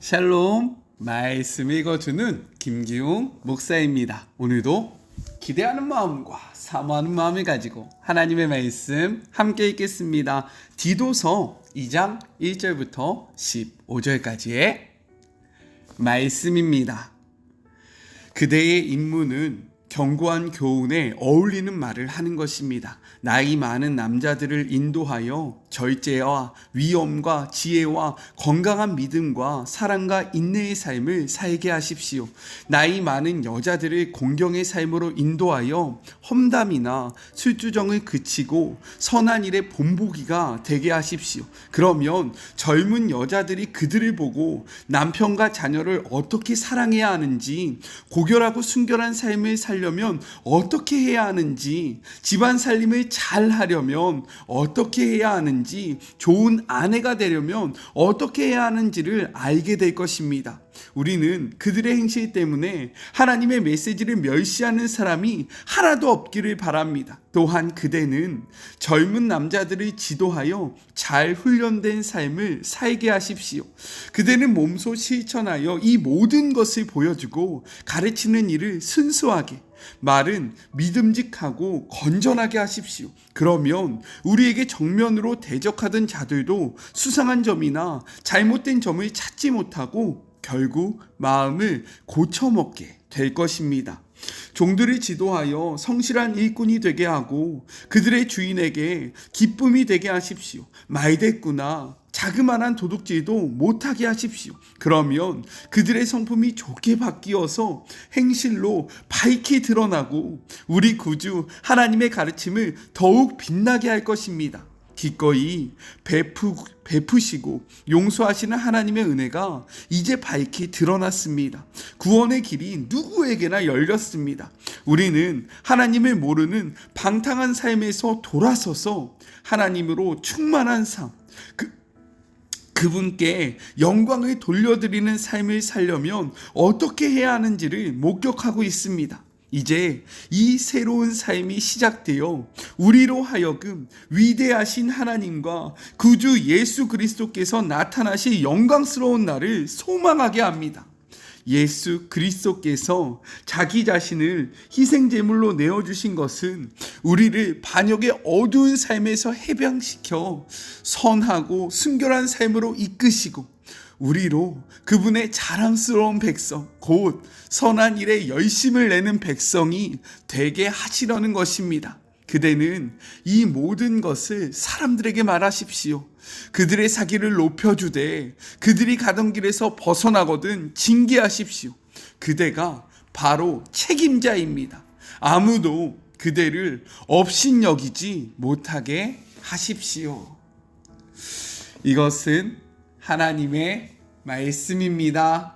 샬롬, 말씀 읽어주는 김기웅 목사입니다. 오늘도 기대하는 마음과 사모하는 마음을 가지고 하나님의 말씀 함께 읽겠습니다. 디도서 2장 1절부터 15절까지의 말씀입니다. 그대의 임무는 견고한 교훈에 어울리는 말을 하는 것입니다. 나이 많은 남자들을 인도하여 절제와 위엄과 지혜와 건강한 믿음과 사랑과 인내의 삶을 살게 하십시오. 나이 많은 여자들을 공경의 삶으로 인도하여 험담이나 술주정을 그치고 선한 일의 본보기가 되게 하십시오. 그러면 젊은 여자들이 그들을 보고 남편과 자녀를 어떻게 사랑해야 하는지, 고결하고 순결한 삶을 살려면 어떻게 해야 하는지, 집안 살림을 잘 하려면 어떻게 해야 하는지, 좋은 아내가 되려면 어떻게 해야 하는지를 알게 될 것입니다. 우리는 그들의 행실 때문에 하나님의 메시지를 멸시하는 사람이 하나도 없기를 바랍니다. 또한 그대는 젊은 남자들을 지도하여 잘 훈련된 삶을 살게 하십시오. 그대는 몸소 실천하여 이 모든 것을 보여주고 가르치는 일을 순수하게, 말은 믿음직하고 건전하게 하십시오. 그러면 우리에게 정면으로 대적하던 자들도 수상한 점이나 잘못된 점을 찾지 못하고 결국 마음을 고쳐먹게 될 것입니다. 종들을 지도하여 성실한 일꾼이 되게 하고 그들의 주인에게 기쁨이 되게 하십시오. 말대꾸나 자그마한 도둑질도 못하게 하십시오. 그러면 그들의 성품이 좋게 바뀌어서 행실로 밝히 드러나고 우리 구주 하나님의 가르침을 더욱 빛나게 할 것입니다. 기꺼이 베푸시고 용서하시는 하나님의 은혜가 이제 밝히 드러났습니다. 구원의 길이 누구에게나 열렸습니다. 우리는 하나님을 모르는 방탕한 삶에서 돌아서서 하나님으로 충만한 삶, 그분께 영광을 돌려드리는 삶을 살려면 어떻게 해야 하는지를 목격하고 있습니다. 이제 이 새로운 삶이 시작되어 우리로 하여금 위대하신 하나님과 구주 예수 그리스도께서 나타나실 영광스러운 날을 소망하게 합니다. 예수 그리스도께서 자기 자신을 희생제물로 내어주신 것은 우리를 반역의 어두운 삶에서 해방시켜 선하고 순결한 삶으로 이끄시고 우리로 그분의 자랑스러운 백성, 곧 선한 일에 열심을 내는 백성이 되게 하시려는 것입니다. 그대는 이 모든 것을 사람들에게 말하십시오. 그들의 사기를 높여주되 그들이 가던 길에서 벗어나거든 징계하십시오. 그대가 바로 책임자입니다. 아무도 그대를 업신여기지 못하게 하십시오. 이것은 하나님의 말씀입니다.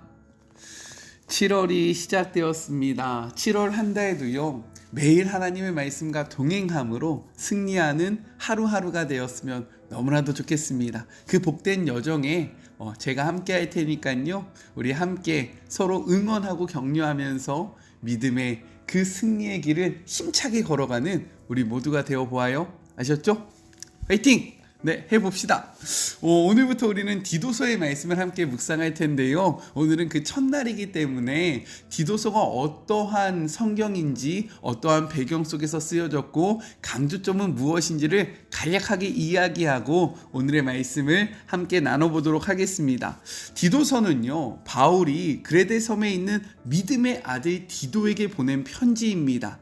7월이 시작되었습니다. 7월 한 달도요, 매일 하나님의 말씀과 동행함으로 승리하는 하루하루가 되었으면 너무나도 좋겠습니다. 그 복된 여정에 제가 함께 할 테니까요, 우리 함께 서로 응원하고 격려하면서 믿음의 그 승리의 길을 힘차게 걸어가는 우리 모두가 되어보아요. 아셨죠? 화이팅! 네, 해봅시다. 오늘부터 우리는 디도서의 말씀을 함께 묵상할 텐데요. 오늘은 그 첫날이기 때문에 디도서가 어떠한 성경인지, 어떠한 배경 속에서 쓰여졌고 강조점은 무엇인지를 간략하게 이야기하고 오늘의 말씀을 함께 나눠보도록 하겠습니다. 디도서는요, 바울이 그레데 섬에 있는 믿음의 아들 디도에게 보낸 편지입니다.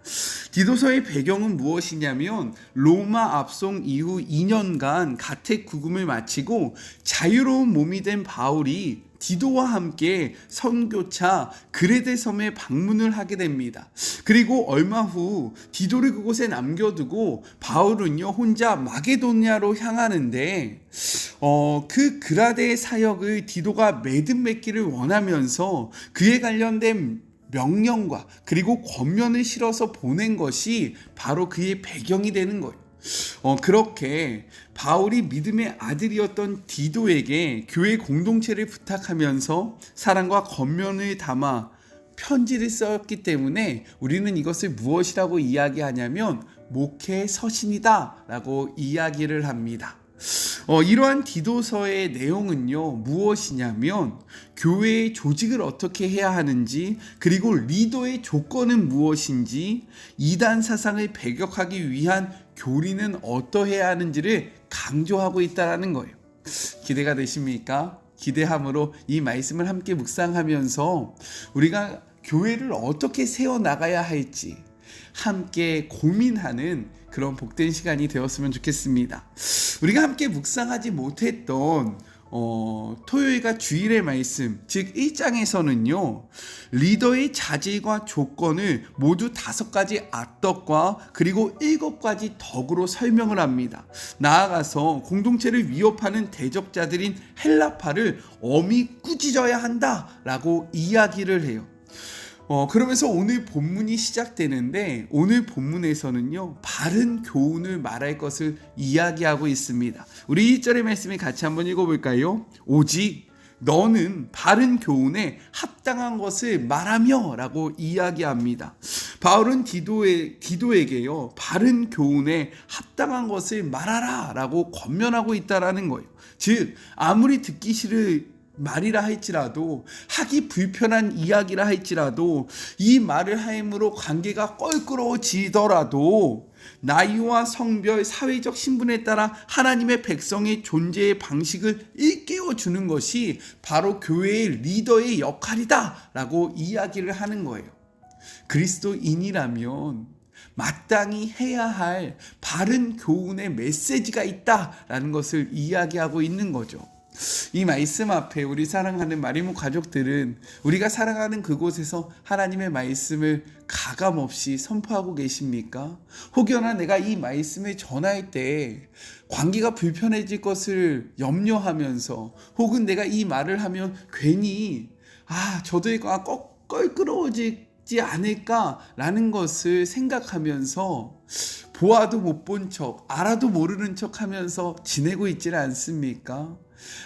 디도서의 배경은 무엇이냐면 로마 압송 이후 2년간 가택구금을 마치고 자유로운 몸이 된 바울이 디도와 함께 선교차 그레데 섬에 방문을 하게 됩니다. 그리고 얼마 후 디도를 그곳에 남겨두고 바울은요 혼자 마게도니아로 향하는데 그 그라데 사역을 디도가 매듭맺기를 원하면서 그에 관련된 명령과 그리고 권면을 실어서 보낸 것이 바로 그의 배경이 되는 거예요. 그렇게 바울이 믿음의 아들이었던 디도에게 교회 공동체를 부탁하면서 사랑과 권면을 담아 편지를 썼기 때문에 우리는 이것을 무엇이라고 이야기하냐면 목회 서신이다 라고 이야기를 합니다. 이러한 디도서의 내용은요, 무엇이냐면 교회의 조직을 어떻게 해야 하는지, 그리고 리더의 조건은 무엇인지, 이단 사상을 배격하기 위한 교리는 어떠해야 하는지를 강조하고 있다는 거예요. 기대가 되십니까? 기대함으로 이 말씀을 함께 묵상하면서 우리가 교회를 어떻게 세워나가야 할지 함께 고민하는 그런 복된 시간이 되었으면 좋겠습니다. 우리가 함께 묵상하지 못했던 토요일과 주일의 말씀, 즉 1장에서는요 리더의 자질과 조건을 모두 5가지 악덕과 그리고 7가지 덕으로 설명을 합니다. 나아가서 공동체를 위협하는 대적자들인 헬라파를 엄히 꾸짖어야 한다라고 이야기를 해요. 그러면서 오늘 본문이 시작되는데, 오늘 본문에서는요 바른 교훈을 말할 것을 이야기하고 있습니다. 우리 1절의 말씀을 같이 한번 읽어볼까요? 오직 너는 바른 교훈에 합당한 것을 말하며 라고 이야기합니다. 바울은 디도에게요 바른 교훈에 합당한 것을 말하라 라고 권면하고 있다는 거예요. 즉 아무리 듣기 싫을 말이라 할지라도, 하기 불편한 이야기라 할지라도, 이 말을 하므로 관계가 껄끄러워지더라도 나이와 성별, 사회적 신분에 따라 하나님의 백성의 존재의 방식을 일깨워 주는 것이 바로 교회의 리더의 역할이다 라고 이야기를 하는 거예요. 그리스도인이라면 마땅히 해야 할 바른 교훈의 메시지가 있다라는 것을 이야기하고 있는 거죠. 이 말씀 앞에 우리 사랑하는 마리모 가족들은 우리가 살아가는 그곳에서 하나님의 말씀을 가감없이 선포하고 계십니까? 혹여나 내가 이 말씀을 전할 때 관계가 불편해질 것을 염려하면서, 혹은 내가 이 말을 하면 괜히 저들과 껄끄러워지지 않을까라는 것을 생각하면서 보아도 못 본 척, 알아도 모르는 척 하면서 지내고 있지는 않습니까?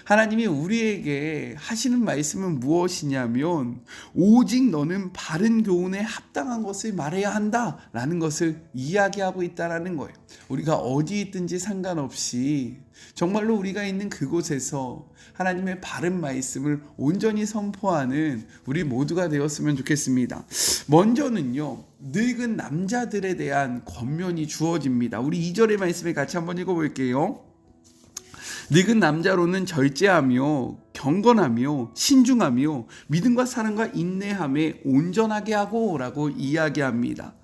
하나님이 우리에게 하시는 말씀은 무엇이냐면, 오직 너는 바른 교훈에 합당한 것을 말해야 한다라는 것을 이야기하고 있다는 거예요. 우리가 어디 있든지 상관없이 정말로 우리가 있는 그곳에서 하나님의 바른 말씀을 온전히 선포하는 우리 모두가 되었으면 좋겠습니다. 먼저는요 늙은 남자들에 대한 권면이 주어집니다. 우리 2절의 말씀을 같이 한번 읽어볼게요. 늙은 남자로는 절제하며 경건하며 신중하며 믿음과 사랑과 인내함에 온전하게 하고 라고 이야기합니다.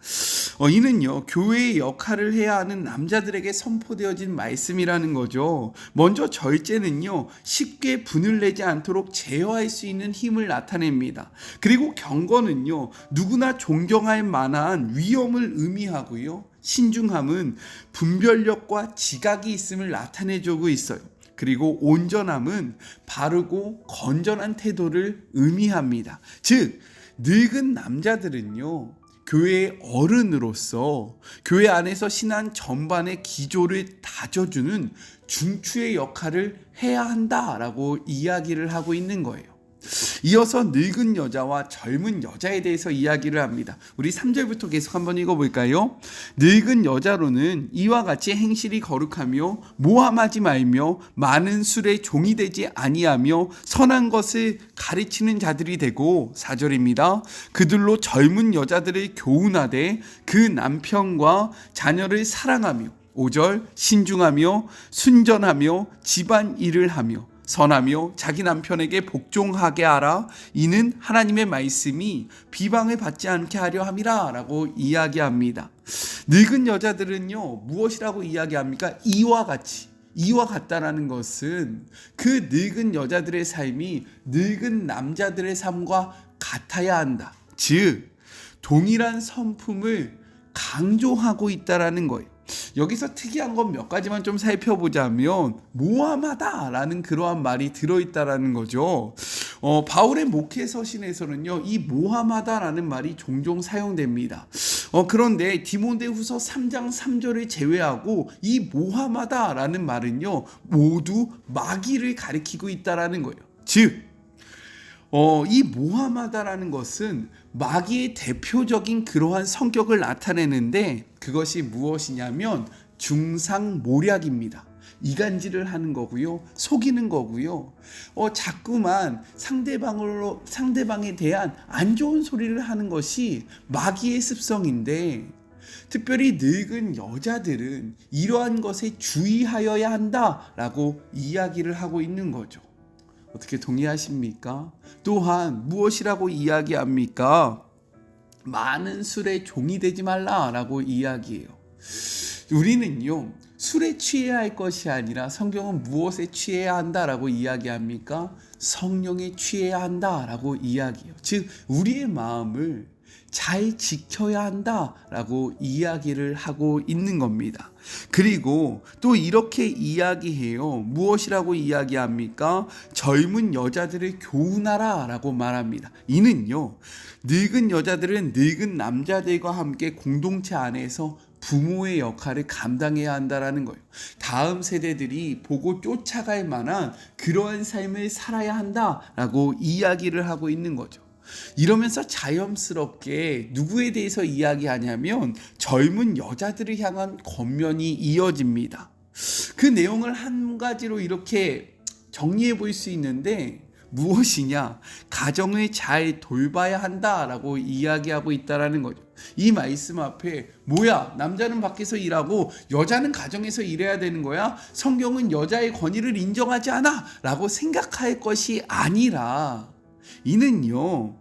이는요 교회의 역할을 해야 하는 남자들에게 선포되어진 말씀이라는 거죠. 먼저 절제는요 쉽게 분을 내지 않도록 제어할 수 있는 힘을 나타냅니다. 그리고 경건은요 누구나 존경할 만한 위엄을 의미하고요, 신중함은 분별력과 지각이 있음을 나타내주고 있어요. 그리고 온전함은 바르고 건전한 태도를 의미합니다. 즉 늙은 남자들은요 교회의 어른으로서 교회 안에서 신앙 전반의 기조를 다져주는 중추의 역할을 해야 한다라고 이야기를 하고 있는 거예요. 이어서 늙은 여자와 젊은 여자에 대해서 이야기를 합니다. 우리 3절부터 계속 한번 읽어볼까요? 늙은 여자로는 이와 같이 행실이 거룩하며 모함하지 말며 많은 술에 종이 되지 아니하며 선한 것을 가르치는 자들이 되고, 4절입니다. 그들로 젊은 여자들을 교훈하되 그 남편과 자녀를 사랑하며, 5절 신중하며 순전하며 집안 일을 하며 선하며 자기 남편에게 복종하게 하라. 이는 하나님의 말씀이 비방을 받지 않게 하려 함이라 라고 이야기합니다. 늙은 여자들은요 무엇이라고 이야기합니까? 이와 같다라는 것은 그 늙은 여자들의 삶이 늙은 남자들의 삶과 같아야 한다. 즉 동일한 성품을 강조하고 있다라는 거예요. 여기서 특이한 건 몇 가지만 좀 살펴보자면, 모함하다라는 그러한 말이 들어있다라는 거죠. 바울의 목회 서신에서는요 이 모함하다라는 말이 종종 사용됩니다. 그런데 디모데후서 3장 3절을 제외하고 이 모함하다라는 말은요 모두 마귀를 가리키고 있다라는 거예요. 즉 이 모함하다라는 것은 마귀의 대표적인 그러한 성격을 나타내는데, 그것이 무엇이냐면 중상모략입니다. 이간질을 하는 거고요. 속이는 거고요. 자꾸만 상대방에 대한 안 좋은 소리를 하는 것이 마귀의 습성인데, 특별히 늙은 여자들은 이러한 것에 주의하여야 한다라고 이야기를 하고 있는 거죠. 어떻게 동의하십니까? 또한 무엇이라고 이야기합니까? 많은 술에 종이 되지 말라라고 이야기해요. 우리는요, 술에 취해야 할 것이 아니라 성경은 무엇에 취해야 한다라고 이야기합니까? 성령에 취해야 한다라고 이야기해요. 즉 우리의 마음을 잘 지켜야 한다라고 이야기를 하고 있는 겁니다. 그리고 또 이렇게 이야기해요. 무엇이라고 이야기합니까? 젊은 여자들을 교훈하라라고 말합니다. 이는요, 늙은 여자들은 늙은 남자들과 함께 공동체 안에서 부모의 역할을 감당해야 한다라는 거예요. 다음 세대들이 보고 쫓아갈 만한 그러한 삶을 살아야 한다라고 이야기를 하고 있는 거죠. 이러면서 자연스럽게 누구에 대해서 이야기하냐면 젊은 여자들을 향한 권면이 이어집니다. 그 내용을 한 가지로 이렇게 정리해 볼 수 있는데, 무엇이냐? 가정을 잘 돌봐야 한다라고 이야기하고 있다라는 거죠. 이 말씀 앞에 뭐야? 남자는 밖에서 일하고 여자는 가정에서 일해야 되는 거야? 성경은 여자의 권위를 인정하지 않아? 라고 생각할 것이 아니라, 이는요,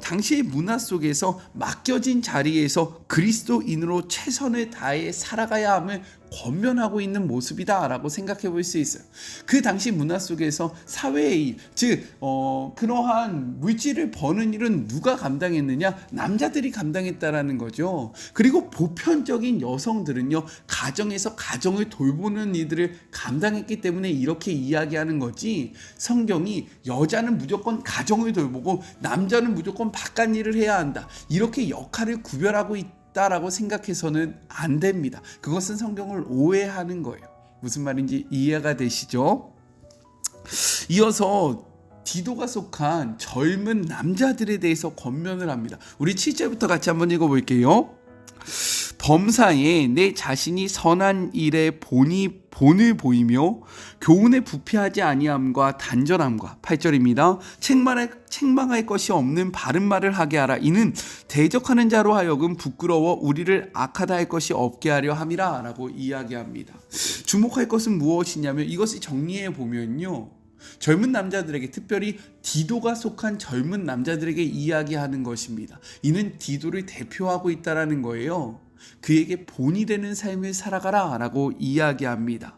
당시의 문화 속에서 맡겨진 자리에서 그리스도인으로 최선을 다해 살아가야 함을 권면하고 있는 모습이다라고 생각해 볼 수 있어요. 그 당시 문화 속에서 사회의 일, 즉 그러한 물질을 버는 일은 누가 감당했느냐? 남자들이 감당했다라는 거죠. 그리고 보편적인 여성들은요, 가정에서 가정을 돌보는 일들을 감당했기 때문에 이렇게 이야기하는 거지, 성경이 여자는 무조건 가정을 돌보고 남자는 무조건 바깥 일을 해야 한다, 이렇게 역할을 구별하고 있다라고 생각해서는 안 됩니다. 그것은 성경을 오해하는 거예요. 무슨 말인지 이해가 되시죠? 이어서 디도가 속한 젊은 남자들에 대해서 권면을 합니다. 우리 7절부터 같이 한번 읽어볼게요. 범사에 내 자신이 선한 일에 본을 보이며 교훈에 부패하지 아니함과 단절함과, 8절입니다. 책망할 것이 없는 바른 말을 하게 하라. 이는 대적하는 자로 하여금 부끄러워 우리를 악하다 할 것이 없게 하려 함이라 라고 이야기합니다. 주목할 것은 무엇이냐면, 이것을 정리해 보면요, 젊은 남자들에게, 특별히 디도가 속한 젊은 남자들에게 이야기하는 것입니다. 이는 디도를 대표하고 있다라는 거예요. 그에게 본이 되는 삶을 살아가라 라고 이야기합니다.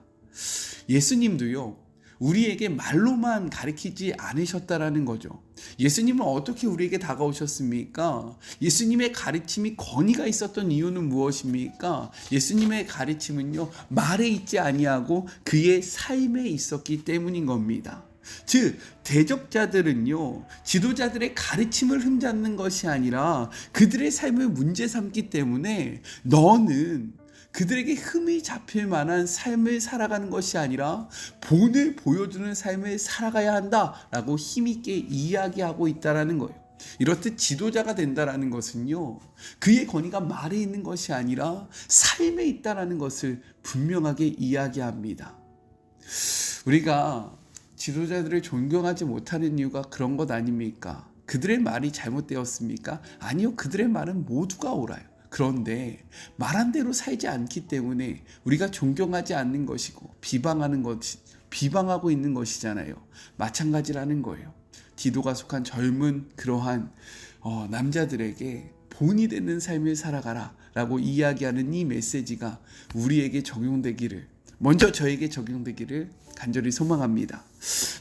예수님도요, 우리에게 말로만 가르치지 않으셨다라는 거죠. 예수님은 어떻게 우리에게 다가오셨습니까? 예수님의 가르침이 권위가 있었던 이유는 무엇입니까? 예수님의 가르침은요, 말에 있지 아니하고 그의 삶에 있었기 때문인 겁니다. 즉 대적자들은요, 지도자들의 가르침을 흠잡는 것이 아니라 그들의 삶을 문제 삼기 때문에, 너는 그들에게 흠이 잡힐 만한 삶을 살아가는 것이 아니라 본을 보여주는 삶을 살아가야 한다라고 힘있게 이야기하고 있다라는 거예요. 이렇듯 지도자가 된다라는 것은요, 그의 권위가 말에 있는 것이 아니라 삶에 있다라는 것을 분명하게 이야기합니다. 우리가 지도자들을 존경하지 못하는 이유가 그런 것 아닙니까? 그들의 말이 잘못되었습니까? 아니요, 그들의 말은 모두가 옳아요. 그런데 말한 대로 살지 않기 때문에 우리가 존경하지 않는 것이고 비방하고 있는 것이잖아요. 마찬가지라는 거예요. 디도가 속한 젊은 그러한 남자들에게 본이 되는 삶을 살아가라 라고 이야기하는 이 메시지가 우리에게 적용되기를, 먼저 저에게 적용되기를 간절히 소망합니다.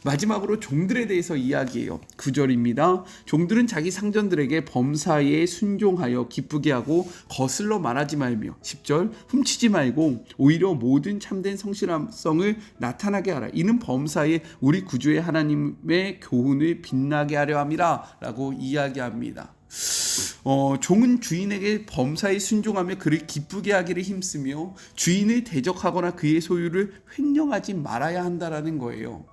마지막으로 종들에 대해서 이야기해요. 9절입니다. 종들은 자기 상전들에게 범사에 순종하여 기쁘게 하고 거슬러 말하지 말며, 10절, 훔치지 말고 오히려 모든 참된 성실함성을 나타나게 하라. 이는 범사에 우리 구주의 하나님의 교훈을 빛나게 하려 함이라 라고 이야기합니다. 종은 주인에게 범사에 순종하며 그를 기쁘게 하기를 힘쓰며 주인을 대적하거나 그의 소유를 횡령하지 말아야 한다라는 거예요.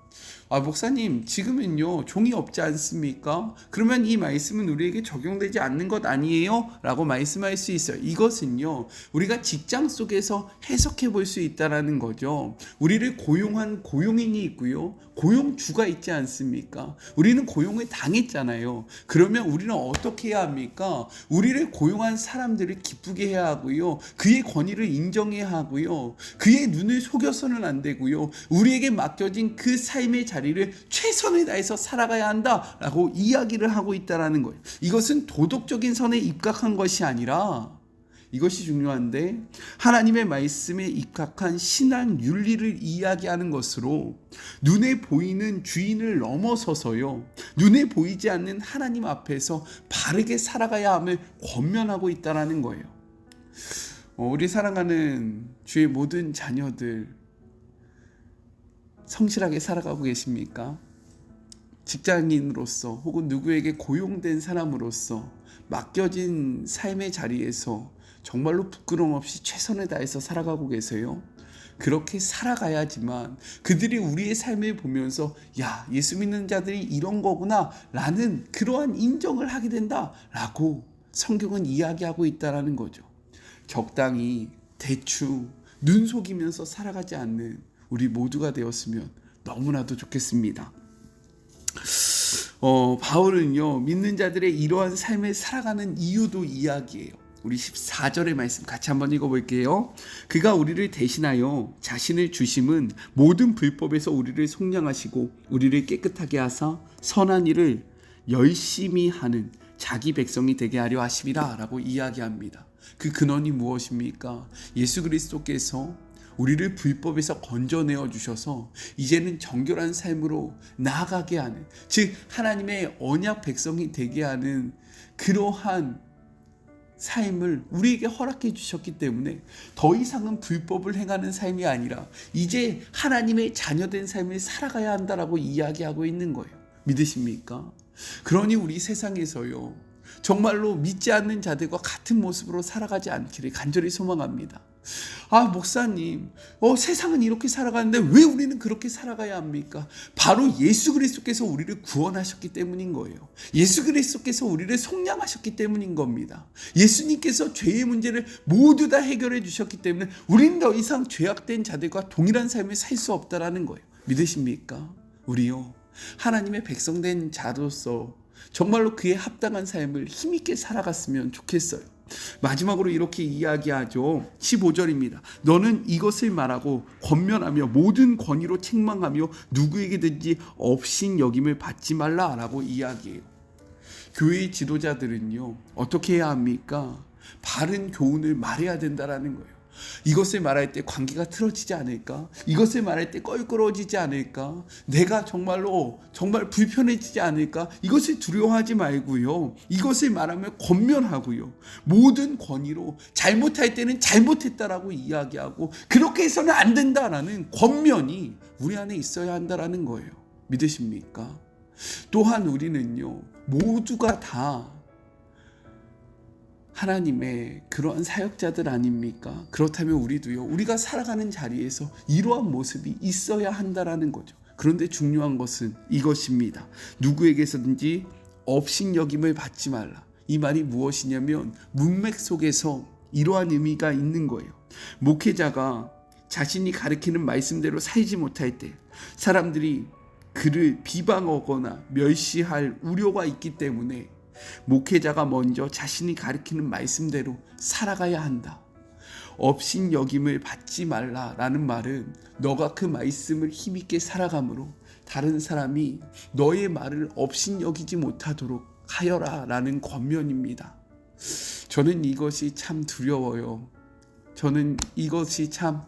목사님, 지금은요, 종이 없지 않습니까? 그러면 이 말씀은 우리에게 적용되지 않는 것 아니에요? 라고 말씀할 수 있어요. 이것은요, 우리가 직장 속에서 해석해 볼 수 있다는 거죠. 우리를 고용한 고용인이 있고요, 고용주가 있지 않습니까? 우리는 고용을 당했잖아요. 그러면 우리는 어떻게 해야 합니까? 우리를 고용한 사람들을 기쁘게 해야 하고요, 그의 권위를 인정해야 하고요, 그의 눈을 속여서는 안 되고요, 우리에게 맡겨진 그 삶의 자리를 최선을 다해서 살아가야 한다라고 이야기를 하고 있다는 거예요. 이것은 도덕적인 선에 입각한 것이 아니라, 이것이 중요한데, 하나님의 말씀에 입각한 신앙 윤리를 이야기하는 것으로 눈에 보이는 주인을 넘어서서요, 눈에 보이지 않는 하나님 앞에서 바르게 살아가야 함을 권면하고 있다는 거예요. 우리 사랑하는 주의 모든 자녀들, 성실하게 살아가고 계십니까? 직장인으로서 혹은 누구에게 고용된 사람으로서 맡겨진 삶의 자리에서 정말로 부끄러움 없이 최선을 다해서 살아가고 계세요? 그렇게 살아가야지만 그들이 우리의 삶을 보면서 야, 예수 믿는 자들이 이런 거구나 라는 그러한 인정을 하게 된다 라고 성경은 이야기하고 있다는 거죠. 적당히 대충 눈 속이면서 살아가지 않는 우리 모두가 되었으면 너무나도 좋겠습니다. 바울은요, 믿는 자들의 이러한 삶을 살아가는 이유도 이야기해요. 우리 14절의 말씀 같이 한번 읽어볼게요. 그가 우리를 대신하여 자신을 주심은 모든 불법에서 우리를 속량하시고 우리를 깨끗하게 하사 선한 일을 열심히 하는 자기 백성이 되게 하려 하심이라 라고 이야기합니다. 그 근원이 무엇입니까? 예수 그리스도께서 우리를 불법에서 건져내어 주셔서 이제는 정결한 삶으로 나아가게 하는, 즉 하나님의 언약 백성이 되게 하는 그러한 삶을 우리에게 허락해 주셨기 때문에 더 이상은 불법을 행하는 삶이 아니라 이제 하나님의 자녀된 삶을 살아가야 한다라고 이야기하고 있는 거예요. 믿으십니까? 그러니 우리 세상에서요, 정말로 믿지 않는 자들과 같은 모습으로 살아가지 않기를 간절히 소망합니다. 목사님, 세상은 이렇게 살아가는데 왜 우리는 그렇게 살아가야 합니까? 바로 예수 그리스도께서 우리를 구원하셨기 때문인 거예요. 예수 그리스도께서 우리를 속량하셨기 때문인 겁니다. 예수님께서 죄의 문제를 모두 다 해결해 주셨기 때문에 우리는 더 이상 죄악된 자들과 동일한 삶을 살 수 없다라는 거예요. 믿으십니까? 우리요, 하나님의 백성된 자로서 정말로 그에 합당한 삶을 힘있게 살아갔으면 좋겠어요. 마지막으로 이렇게 이야기하죠. 15절입니다. 너는 이것을 말하고 권면하며 모든 권위로 책망하며 누구에게든지 업신여김을 받지 말라라고 이야기해요. 교회의 지도자들은요, 어떻게 해야 합니까? 바른 교훈을 말해야 된다라는 거예요. 이것을 말할 때 관계가 틀어지지 않을까? 이것을 말할 때 껄끄러워지지 않을까? 내가 정말 불편해지지 않을까? 이것을 두려워하지 말고요, 이것을 말하면 권면하고요, 모든 권위로 잘못할 때는 잘못했다라고 이야기하고 그렇게 해서는 안 된다라는 권면이 우리 안에 있어야 한다라는 거예요. 믿으십니까? 또한 우리는요, 모두가 다 하나님의 그러한 사역자들 아닙니까? 그렇다면 우리도요, 우리가 살아가는 자리에서 이러한 모습이 있어야 한다라는 거죠. 그런데 중요한 것은 이것입니다. 누구에게서든지 업신여김을 받지 말라. 이 말이 무엇이냐면 문맥 속에서 이러한 의미가 있는 거예요. 목회자가 자신이 가르치는 말씀대로 살지 못할 때 사람들이 그를 비방하거나 멸시할 우려가 있기 때문에 목회자가 먼저 자신이 가르치는 말씀대로 살아가야 한다. 업신여김을 받지 말라라는 말은 너가 그 말씀을 힘있게 살아감으로 다른 사람이 너의 말을 업신여기지 못하도록 하여라라는 권면입니다. 저는 이것이 참 두려워요. 저는 이것이 참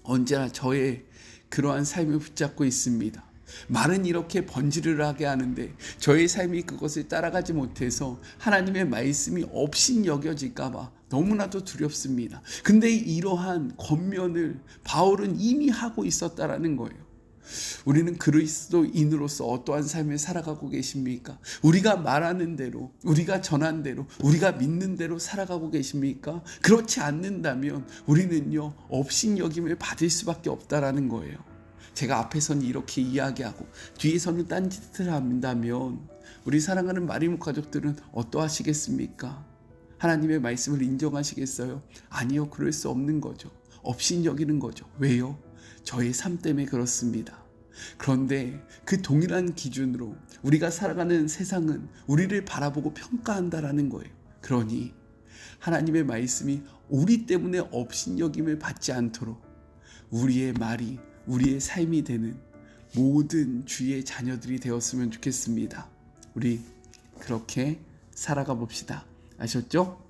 언제나 저의 그러한 삶을 붙잡고 있습니다. 말은 이렇게 번지르르하게 하는데 저의 삶이 그것을 따라가지 못해서 하나님의 말씀이 업신여겨질까 봐 너무나도 두렵습니다. 근데 이러한 권면을 바울은 이미 하고 있었다라는 거예요. 우리는 그리스도인으로서 어떠한 삶을 살아가고 계십니까? 우리가 말하는 대로, 우리가 전한 대로, 우리가 믿는 대로 살아가고 계십니까? 그렇지 않는다면 우리는요, 업신여김을 받을 수밖에 없다라는 거예요. 제가 앞에서는 이렇게 이야기하고 뒤에서는 딴짓을 한다면 우리 사랑하는 마리모 가족들은 어떠하시겠습니까? 하나님의 말씀을 인정하시겠어요? 아니요, 그럴 수 없는 거죠. 업신여기는 거죠. 왜요? 저의 삶 때문에 그렇습니다. 그런데 그 동일한 기준으로 우리가 살아가는 세상은 우리를 바라보고 평가한다라는 거예요. 그러니 하나님의 말씀이 우리 때문에 업신여김을 받지 않도록 우리의 말이 우리의 삶이 되는 모든 주의 자녀들이 되었으면 좋겠습니다. 우리 그렇게 살아가 봅시다. 아셨죠?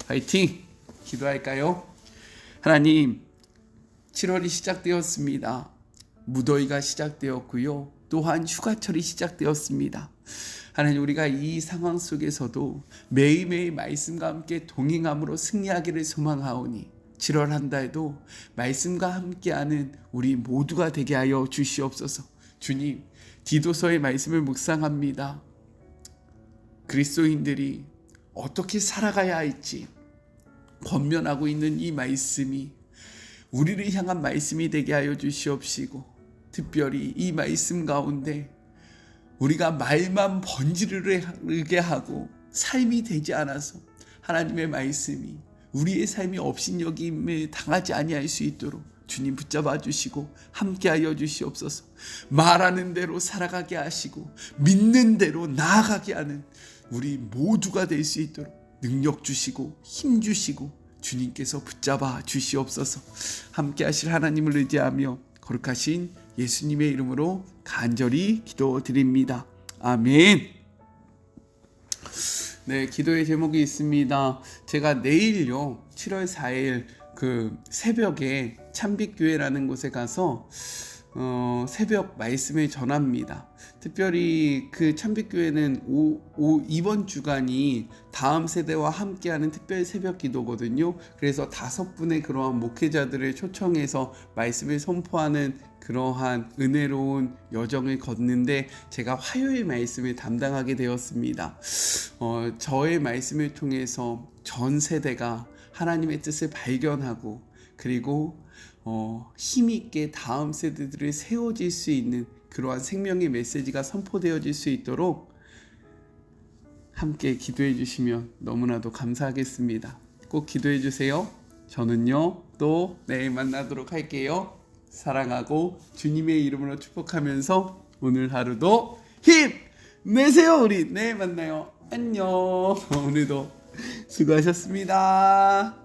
파이팅! 기도할까요? 하나님, 7월이 시작되었습니다. 무더위가 시작되었고요. 또한 휴가철이 시작되었습니다. 하나님, 우리가 이 상황 속에서도 매일매일 말씀과 함께 동행함으로 승리하기를 소망하오니 7월 한 달도 말씀과 함께하는 우리 모두가 되게 하여 주시옵소서. 주님, 디도서의 말씀을 묵상합니다. 그리스도인들이 어떻게 살아가야 할지 권면하고 있는 이 말씀이 우리를 향한 말씀이 되게 하여 주시옵시고, 특별히 이 말씀 가운데 우리가 말만 번지르르게 하고 삶이 되지 않아서 하나님의 말씀이 우리의 삶이 업신여김을 당하지 아니할 수 있도록 주님 붙잡아 주시고 함께하여 주시옵소서. 말하는 대로 살아가게 하시고 믿는 대로 나아가게 하는 우리 모두가 될 수 있도록 능력 주시고 힘 주시고 주님께서 붙잡아 주시옵소서. 함께하실 하나님을 의지하며 거룩하신 예수님의 이름으로 간절히 기도드립니다. 아멘. 네, 기도의 제목이 있습니다. 제가 내일요 7월 4일 그 새벽에 참빛교회라는 곳에 가서 새벽 말씀을 전합니다. 특별히 그 참빛교회는 이번 주간이 다음 세대와 함께하는 특별 새벽 기도거든요. 그래서 5분의 그러한 목회자들을 초청해서 말씀을 선포하는 그러한 은혜로운 여정을 걷는데 제가 화요일 말씀을 담당하게 되었습니다. 저의 말씀을 통해서 전 세대가 하나님의 뜻을 발견하고 그리고 힘있게 다음 세대들을 세워질 수 있는 그러한 생명의 메시지가 선포되어질 수 있도록 함께 기도해 주시면 너무나도 감사하겠습니다. 꼭 기도해 주세요. 저는요 또 내일 만나도록 할게요. 사랑하고 주님의 이름으로 축복하면서 오늘 하루도 힘내세요. 우리 내일 만나요. 안녕. 오늘도 수고하셨습니다.